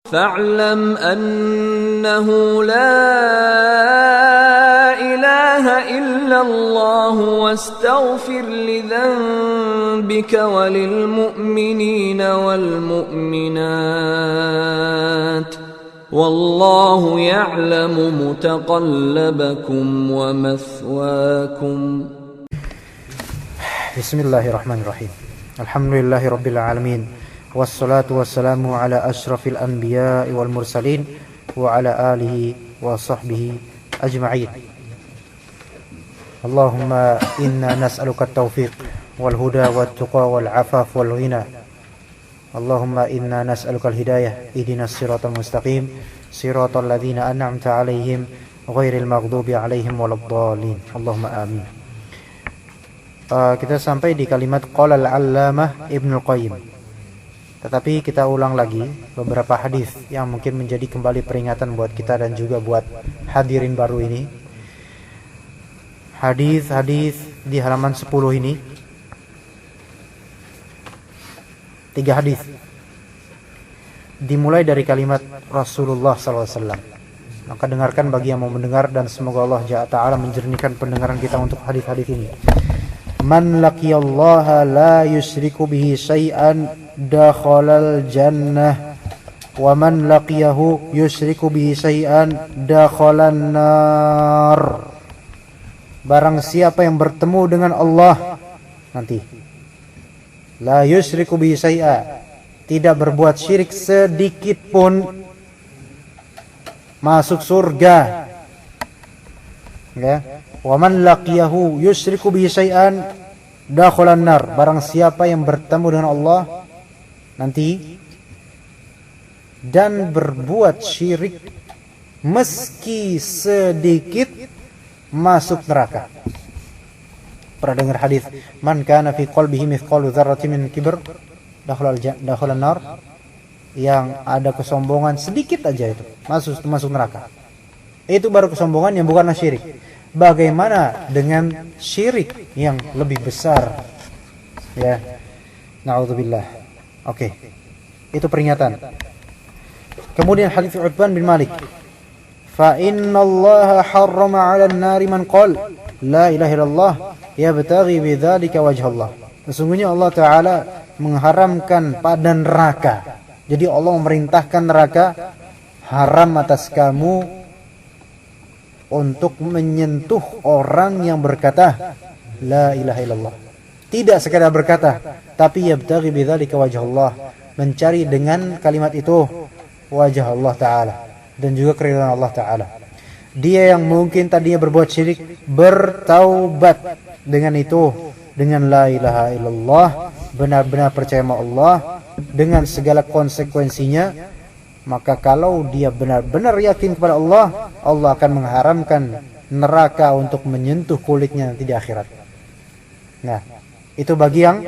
فاعلم أنه لا إله إلا الله واستغفر لذنبك وللمؤمنين والمؤمنات والله يعلم متقلبكم ومثواكم. بسم الله الرحمن الرحيم. الحمد لله رب العالمين والصلاة والسلام على أشرف الأنبياء والمرسلين وعلى آله وصحبه أجمعين. اللهم إنا نسألك التوفيق والهدى والتقى والعفاف والغنى. اللهم إنا نسألك الهداية اهدنا الصراط المستقيم صراط الذين أنعمت عليهم غير المغضوب عليهم ولا الضالين. اللهم آمين. Kita sampai di kalimat qala al-allamah Ibnul Qayyim. Tetapi kita ulang lagi beberapa hadis yang mungkin menjadi kembali peringatan buat kita dan juga buat hadirin baru ini. Hadis-hadis di halaman 10 ini. 3 hadis. Dimulai dari kalimat Rasulullah SAW. Maka dengarkan bagi yang mau mendengar dan semoga Allah Ta'ala menjernihkan pendengaran kita untuk hadis-hadis ini. Man laqiyallaha la yusyriku bihi syai'an dakhalal jannah wa man laqiyahu yusyriku bihi syai'an dakhalan nar. Barang siapa yang bertemu dengan Allah nanti la yusyriku bihi syai'a, tidak berbuat syirik sedikit pun, masuk surga. Ya. Wa man laqiyahu yusyriku bihi syai'an dakhalan nar. Barang siapa yang bertemu dengan Allah nanti dan berbuat syirik meski sedikit, masuk neraka. Pernah dengar hadis man kana fi qalbihi mithqalu dzarratin min kibr dakhalan nar? Yang ada kesombongan sedikit aja itu masuk neraka. Itu baru kesombongan yang bukanlah syirik. Bagaimana dengan syirik yang lebih besar? Ya, na'udzubillah. Oke, itu peringatan. Kemudian hadis Uthman bin Malik, fa inna Allah harrama 'alan nari man qala la ilaha illallah yabtaghi bidzalika wajh Allah. Sesungguhnya Allah Ta'ala mengharamkan pada neraka. Jadi Allah memerintahkan neraka haram atas kamu untuk menyentuh orang yang berkata la ilaha illallah. Tidak sekadar berkata, tapi yabtaghi bidzalika wajh Allah, mencari dengan kalimat itu wajah Allah Ta'ala dan juga keridhaan Allah Ta'ala. Dia yang mungkin tadinya berbuat syirik bertaubat dengan itu, dengan la ilaha illallah, benar-benar percaya sama Allah dengan segala konsekuensinya. Maka kalau dia benar-benar yakin kepada Allah, Allah akan mengharamkan neraka untuk menyentuh kulitnya nanti di akhirat. Nah, itu bagi yang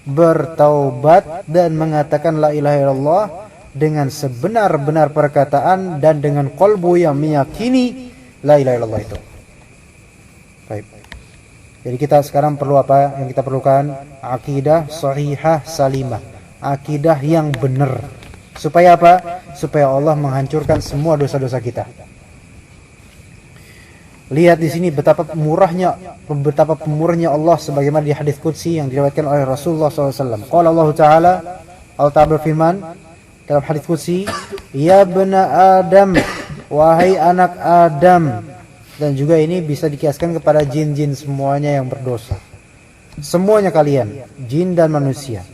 bertaubat dan mengatakan la ilaha illallah dengan sebenar-benar perkataan dan dengan qalbu yang meyakini la ilaha illallah itu. Baik. Jadi kita sekarang perlu apa yang kita perlukan? Akidah sahihah salimah. Akidah yang benar. Supaya apa? Supaya Allah menghancurkan semua dosa-dosa kita. Lihat di sini betapa pemurahnya Allah sebagaimana di hadis qudsi yang diriwayatkan oleh Rasulullah SAW. Qala Allah Ta'ala, Allah Ta'ala berfirman dalam hadis qudsi, ya bena Adam, wahai anak Adam. Dan juga ini bisa dikiaskan kepada jin-jin semuanya yang berdosa. Semuanya kalian, jin dan manusia.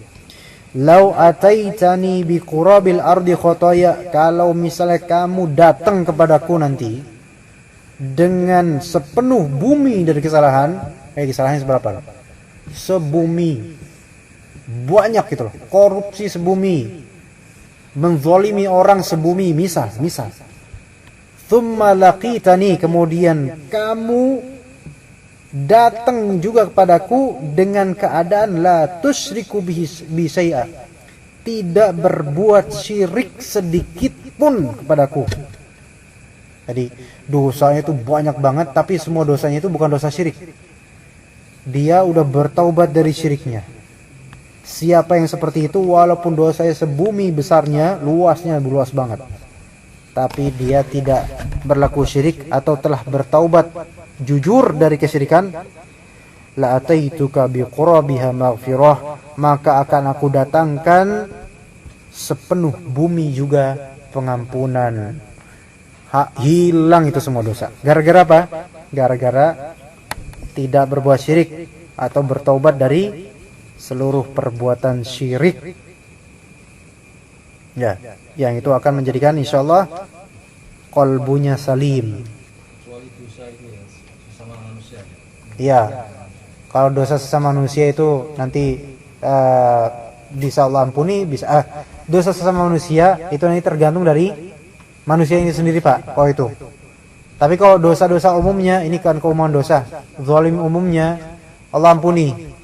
Lau ataitani bi qurabil ardi khotoya, kalau misalnya kamu datang kepadaku nanti dengan sepenuh bumi dari kesalahan, kesalahannya seberapa? Sebumi. Banyak gitu loh. Korupsi sebumi. Menzalimi orang sebumi, misal. Thumma laqitani, kemudian kamu datang juga kepadaku dengan keadaan la tusyriku bi syai'a, tidak berbuat syirik sedikit pun kepadaku. Jadi dosanya itu banyak banget, tapi semua dosanya itu bukan dosa syirik. Dia udah bertaubat dari syiriknya. Siapa yang seperti itu, walaupun dosanya sebumi besarnya, luasnya luas banget, tapi dia tidak berlaku syirik atau telah bertaubat jujur dari kesyirikan, la ataituka biqurabiha maghfirah, maka akan aku datangkan sepenuh bumi juga pengampunan. Hilang itu semua dosa. Gara-gara apa? Gara-gara tidak berbuat syirik atau bertaubat dari seluruh perbuatan syirik. Ya, yang itu akan menjadikan insyaallah qalbunya salim. Kecuali dosa itu ya sesama manusia. Iya. Kalau dosa sesama manusia itu nanti bisa Allah ampuni, bisa dosa sesama manusia itu nanti tergantung dari manusia ini sendiri, Pak. Oh itu. Tapi kalau dosa-dosa umumnya, ini kan keumuman dosa, zalim umumnya Allah ampuni.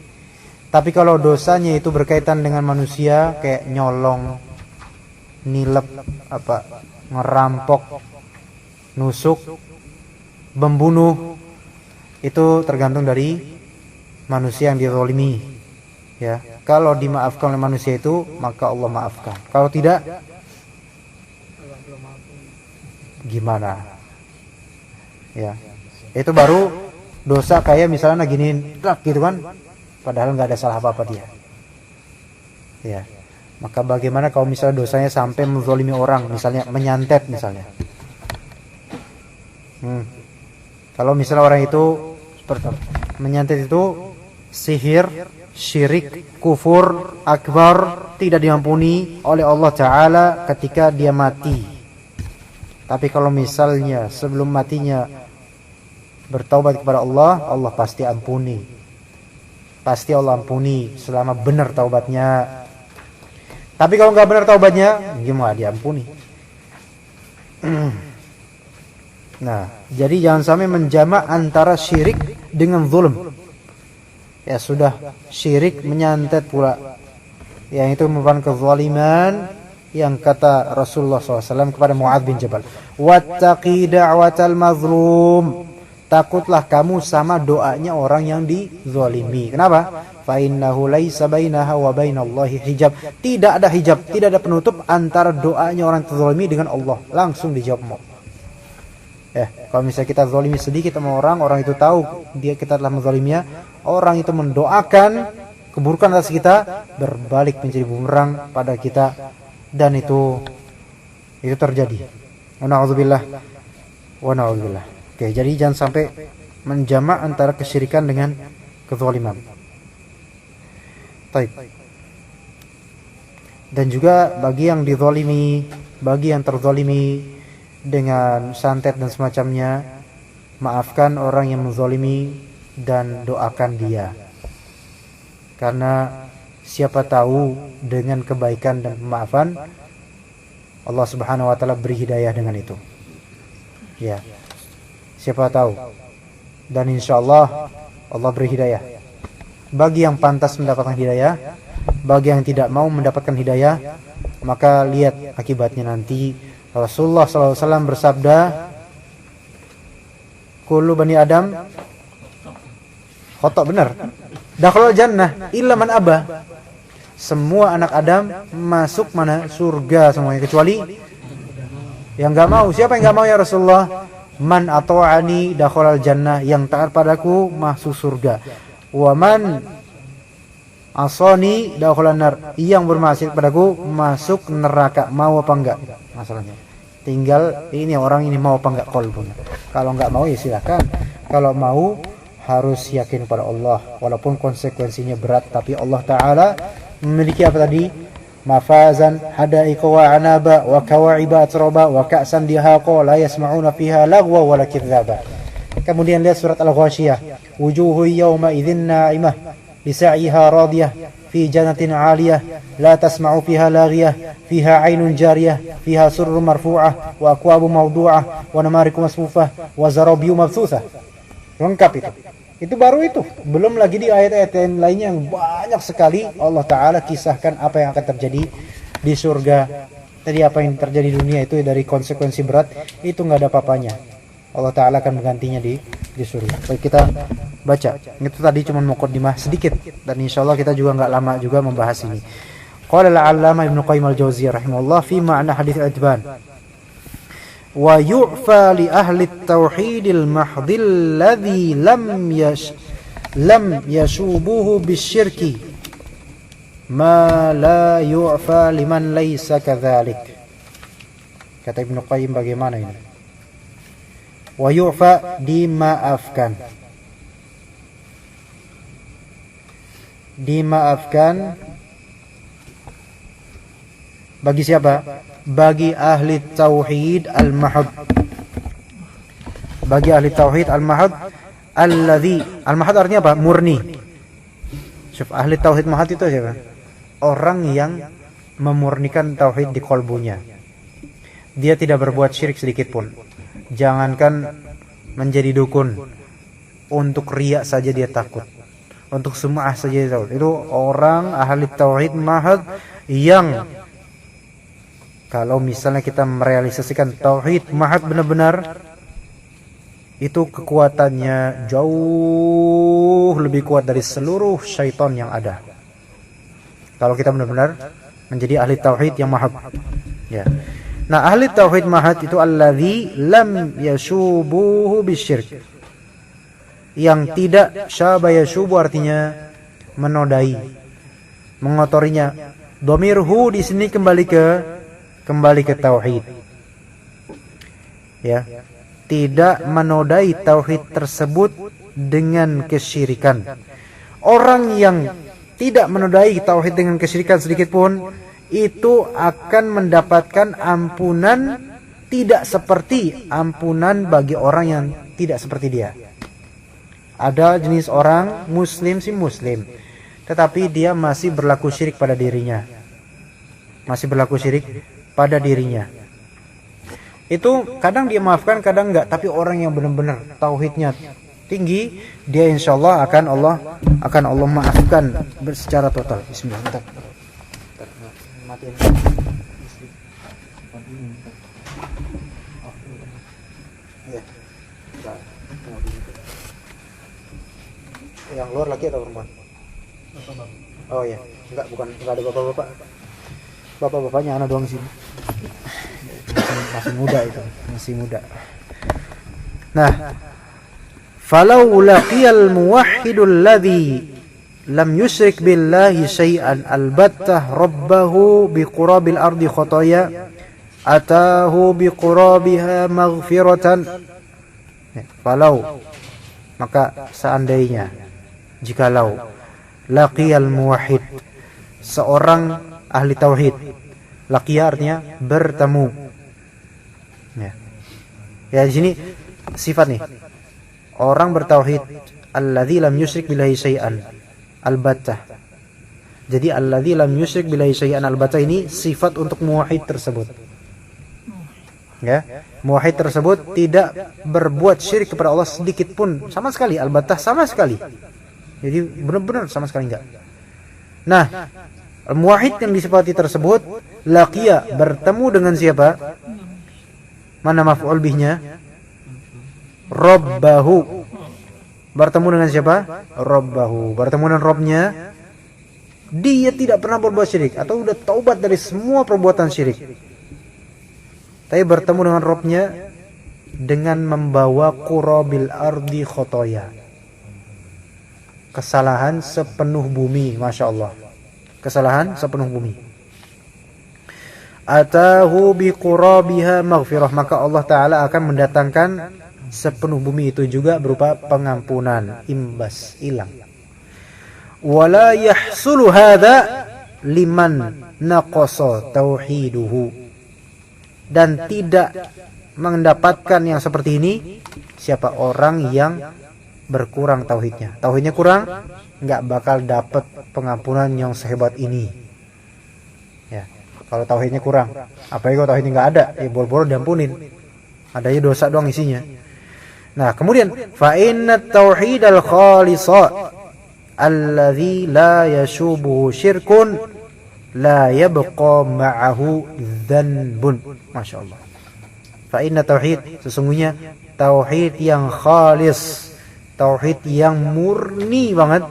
Tapi kalau dosanya itu berkaitan dengan manusia, kayak nyolong, nilep, ngerampok, nusuk, membunuh, itu tergantung dari manusia yang dizalimi. Ya, kalau dimaafkan oleh manusia itu, maka Allah maafkan. Kalau tidak, gimana? Ya, itu baru dosa kayak misalnya giniin, gitu kan? Padahal nggak ada salah apa-apa dia. Ya, maka bagaimana kalau misalnya dosanya sampai menzalimi orang, misalnya menyantet misalnya. Kalau misalnya orang itu menyantet itu sihir, syirik, kufur akbar, tidak diampuni oleh Allah Ta'ala ketika dia mati. Tapi kalau misalnya sebelum matinya bertaubat kepada Allah, Allah pasti ampuni. Pasti Allah ampuni selama benar taubatnya. Tapi kalau nggak benar taubatnya, gimana diampuni? Nah, jadi jangan sampai menjamak antara syirik dengan zulm. Ya sudah, syirik menyantet pula. Yang itu merupakan kezaliman yang kata Rasulullah SAW kepada Mu'adz bin Jabal, wattaqi da'watal mazlum, takutlah kamu sama doanya orang yang dizalimi. Kenapa? Fa innahu laisa bainaha wa bainallahi hijab, tidak ada hijab, tidak ada penutup antara doanya orang terzalimi dengan Allah, langsung dijawab. Kalau misalnya kita zalimi sedikit sama orang itu tahu kita telah menzaliminya, orang itu mendoakan keburukan atas kita, berbalik menjadi bumerang pada kita. Dan itu terjadi. Na'udzubillah wa na'udzubillah. Oke, jadi jangan sampai menjamak antara kesyirikan dengan kezaliman. Baik. Dan juga bagi yang dizalimi, bagi yang terzalimi dengan santet dan semacamnya, maafkan orang yang menzalimi dan doakan dia. Karena siapa tahu dengan kebaikan dan pemaafan Allah Subhanahu wa taala beri hidayah dengan itu. Ya. Siapa tahu. Dan insyaallah Allah beri hidayah. Bagi yang pantas mendapatkan hidayah, bagi yang tidak mau mendapatkan hidayah, maka lihat akibatnya nanti. Rasulullah SAW bersabda, kullu bani Adam khata', benar. Dakhalul jannah illa man aba. Semua anak Adam masuk mana? Surga semuanya, kecuali yang enggak mau. Siapa yang enggak mau ya Rasulullah? Man ata'ani dakhalal jannah, yang taat padaku masuk surga. Wa man asani dakhalan nar, yang bermaksiat padaku masuk neraka. Mau apa enggak? Masalahnya tinggal ini orang ini mau apa enggak qalbunya. Kalau enggak mau ya silakan. Kalau mau harus yakin pada Allah, walaupun konsekuensinya berat, tapi Allah Ta'ala memiliki apa tadi? Mafazan hadaiqa wa anaba wa kawa'iba atraba wa ka'san dihaqa la yasma'una fiha lagwa wa la kadzaba. Kemudian lihat surat Al-Ghasyiyah, wujuhu yawma idzin na'imah lisa'iha radiyah fi jannatin 'aliyah la tasma'u fiha laghiyah fiha 'ainun jariyah fiha surrun marfu'ah wa akwabun mawdu'ah wa namariku masfufah wa zarabiyu mabthusah. Lengkap itu. Itu baru itu. Belum lagi di ayat-ayat yang lainnya yang banyak sekali Allah Ta'ala kisahkan apa yang akan terjadi di surga. Tadi apa yang terjadi di dunia itu dari konsekuensi berat, itu nggak ada apa-apanya. Allah Ta'ala akan menggantinya di di surga. Baik, kita baca. Itu tadi cuma muqaddimah sedikit dan insyaallah kita juga nggak lama juga membahas ini. Qala al-'allamah Ibnu Qayyim al-Jauziyah rahimahullah fi ma'na hadits Itban. Wa yu'fa li ahli at-tauhidil mahdhil ladzi lam yashubuhu bisyirki ma la yu'fa liman laysa kadzalik. Kata Ibnu Qayyim bagaimana ini? Wa yu'fa, dimaafkan. Dimaafkan bagi siapa? Bagi ahli tauhid al-mahad. Bagi ahli tauhid al-mahad, alladzi, al-mahad artinya apa? Murni. Syuf, ahli tauhid mahad itu siapa? Orang yang memurnikan tauhid di kolbunya. Dia tidak berbuat syirik sedikit pun. Jangankan menjadi dukun, untuk riya saja dia takut, untuk sum'ah saja dia takut. Itu orang ahli tauhid mahad yang kalau misalnya kita merealisasikan tauhid mahad benar-benar, itu kekuatannya jauh lebih kuat dari seluruh syaitan yang ada. Kalau kita benar-benar menjadi ahli tauhid yang mahad, ya. Nah, ahli tauhid mahad itu alladzi lam yashubuhu bisyirk. Yang tidak, syaba yashubu artinya menodai, mengotorinya. Dhamirhu di sini kembali ke tauhid. Ya. Tidak menodai tauhid tersebut dengan kesyirikan. Orang yang tidak menodai tauhid dengan kesyirikan sedikit pun, itu akan mendapatkan ampunan tidak seperti ampunan bagi orang yang tidak seperti dia. Ada jenis orang muslim sih muslim, tetapi dia masih berlaku syirik pada dirinya. Masih berlaku syirik pada dirinya. Itu kadang dia maafkan, kadang enggak. Tapi orang yang benar-benar tauhidnya tinggi, dia insyaallah akan Allah maafkan secara total. Bismillah. Matiin. Ya. Yang luar laki atau perempuan? Oh ya, enggak ada bapak-bapak. Bapak-bapaknya anak doang sini. Masih muda itu, masih muda. Nah, falau laqiyal muwahhidul ladzi lam yusyrik billahi syai'an albattah rabbahu biqurabil ardi khataya atahu biqurabiha maghfiratan. Falau, maka seandainya, jikalau laqiyal muwahhid, seorang ahli tauhid. Laqiya artinya bertemu. Ya, di sini sifat nih. Orang bertauhid, alladzi lam yusyrik billahi syai'an albattah. Jadi alladzi lam yusyrik billahi syai'an albattah ini sifat untuk muwahhid tersebut. Ya, muwahhid tersebut tidak berbuat syirik kepada Allah sedikit pun, sama sekali, albattah sama sekali. Jadi benar-benar sama sekali enggak. Nah, muwahhid yang disifati tersebut laqiya, bertemu dengan siapa? Mana maf'ul bihnya? Rabbahu. Bertemu dengan siapa? Rabbahu. Bertemu dengan Rabbnya. Dia tidak pernah berbuat syirik atau sudah taubat dari semua perbuatan syirik. Tapi bertemu dengan Rabbnya dengan membawa qurabil ardi khotoya. Kesalahan sepenuh bumi, Masya Allah. Kesalahan sepenuh bumi. Atahu biqurabiha maghfirah, maka Allah Ta'ala akan mendatangkan sepenuh bumi itu juga berupa pengampunan, imbas, hilang. Wala yahsulu hadha liman naqasa tauhiduhu, dan tidak mendapatkan yang seperti ini siapa orang yang berkurang tauhidnya. Tauhidnya kurang, nggak bakal dapat pengampunan yang sehebat ini. Ya. Kalau tauhidnya kurang, apalagi kalau tauhidnya nggak ada, boro-boro diampunin. Adanya dosa doang isinya. Nah, kemudian fa inna tauhidal khalisa alladzi la yashubu syirkun la yabqa ma'ahu dzanbun. Masya Allah. Fa inna tauhid, sesungguhnya tauhid yang khalis, tauhid yang murni banget,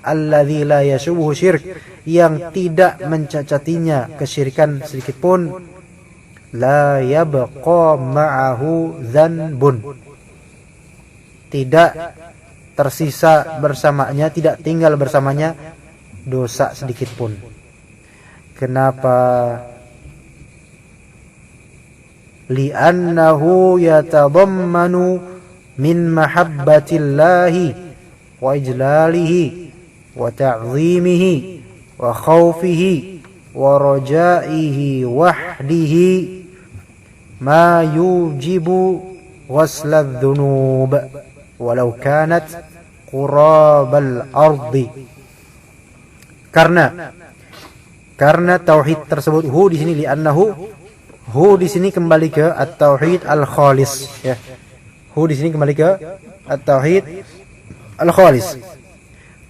alladzi la yashubuhu syirk, yang tidak mencacatinya kesyirikan sedikit pun, la yabqa ma'ahu dzanbun, tidak tersisa bersamanya, tidak tinggal bersamanya dosa sedikit pun. Kenapa? Li'annahu yatadammanu min mahabbatillahi wa ijlalihi wa ta'zimihi wa khawfihi wa rajaihi wahdihi ma yujibu ghasla dhunub walau kanat qurabal ardi. Karena tauhid tersebut, hu di sini li'annahu, hu di sini kembali ke at-tauhid al-khalis ya. Hu di sini kembali ke at-tauhid al-khalis.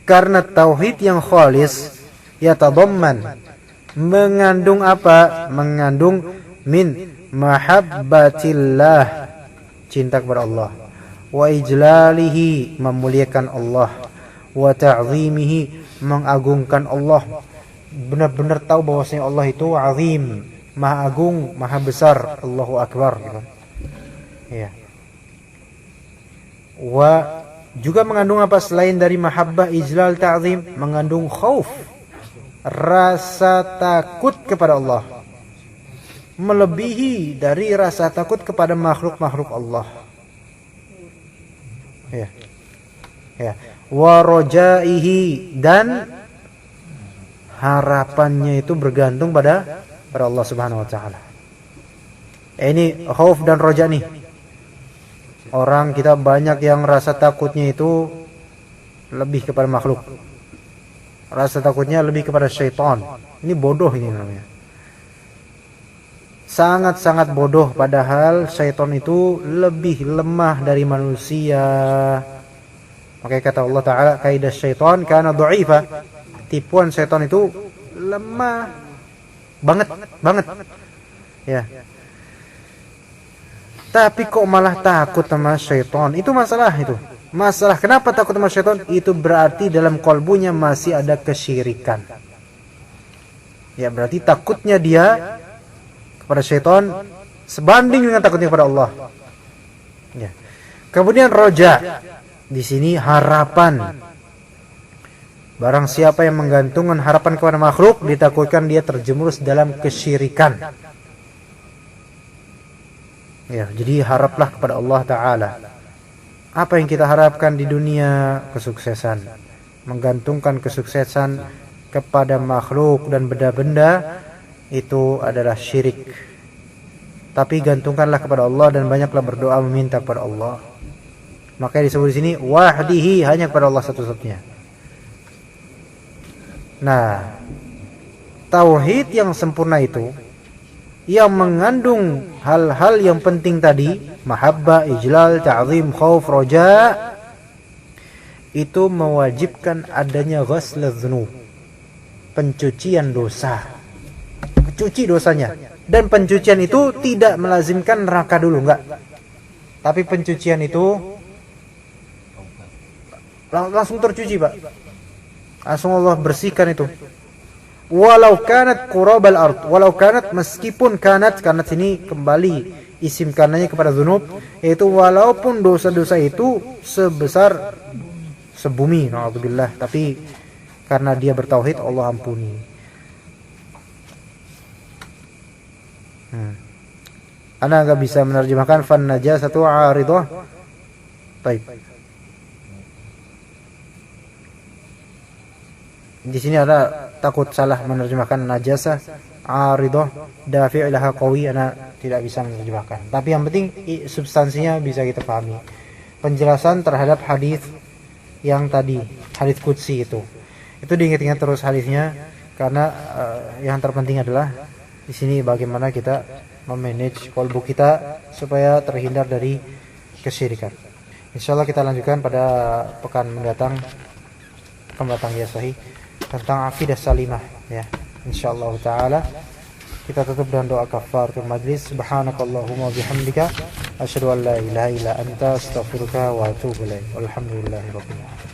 Karena tauhid yang khalis yatadamman, mengandung apa? Mengandung min mahabbatillah, cinta kepada Allah, wa ijlalihi, memuliakan Allah, wa ta'zimihi, mengagungkan Allah. Benar-benar tahu bahwasanya Allah itu azim, maha agung, maha besar, Allahu akbar gitu. Ya. Wa juga mengandung apa selain dari mahabbah, ijlal, ta'zim? Mengandung khauf, rasa takut kepada Allah, melebihi dari rasa takut kepada makhluk-makhluk Allah. Ya. Ya. Wa rajaihi, dan harapannya itu bergantung pada Allah Subhanahu wa taala. Ini khauf dan roja nih. Orang kita banyak yang rasa takutnya itu lebih kepada makhluk. Rasa takutnya lebih kepada syaitan. Ini bodoh ini namanya. Sangat-sangat bodoh, padahal syaitan itu lebih lemah dari manusia. Makanya kata Allah Ta'ala, kaidah syaitan kana dha'ifa. Tipuan syaitan itu lemah banget. Ya. Tapi kok malah takut sama syaitan? Itu masalah itu. Masalah kenapa takut sama syaitan? Itu berarti dalam kalbunya masih ada kesyirikan. Ya, berarti takutnya dia kepada syaitan sebanding dengan takutnya kepada Allah. Ya. Kemudian roja, di sini harapan. Barang siapa yang menggantungkan harapan kepada makhluk, ditakutkan dia terjerumus dalam kesyirikan. Ya, jadi haraplah kepada Allah Ta'ala. Apa yang kita harapkan di dunia? Kesuksesan. Menggantungkan kesuksesan kepada makhluk dan benda-benda, itu adalah syirik. Tapi gantungkanlah kepada Allah dan banyaklah berdoa meminta kepada Allah. Makanya disebut di sini wahdihi, hanya kepada Allah satu-satunya. Nah, tauhid yang sempurna itu, yang mengandung hal-hal yang penting tadi, mahabbah, ijlal, ta'zim, khauf, roja, itu mewajibkan adanya ghaslaz dzunub, pencucian dosa. Cuci dosanya. Dan pencucian itu tidak melazimkan neraka dulu, enggak. Tapi pencucian itu langsung tercuci, Pak. Langsung Allah bersihkan itu. Walau kanat qurabal ard, walau kanat, meskipun kanat ini kembali isim kananya kepada dzunub, yaitu walaupun dosa-dosa itu sebesar sebumi, na'udzubillah, tapi karena dia bertauhid Allah ampuni. Ana enggak bisa menerjemahkan fan najasatu 'aridah. Baik. Di sini ada takut salah menerjemahkan najasah 'aridah dafi' ilaha qawi, ana tidak bisa menerjemahkan. Tapi yang penting substansinya bisa kita pahami. Penjelasan terhadap hadis yang tadi, hadis qudsi itu diingat-ingat terus hadisnya, karena yang terpenting adalah di sini bagaimana kita memanage kalbu kita supaya terhindar dari kesyirikan. Insyaallah kita lanjutkan pada pekan mendatang, ya sahih, tentang akidah salimah ya. Insyaallah taala Kita tutup dengan doa kafaratul majlis. Subhanakallahumma bihamdika asyhadu an la ilaha illa anta astaghfiruka wa atubu ilaik. Walhamdulillahirabbil alamin.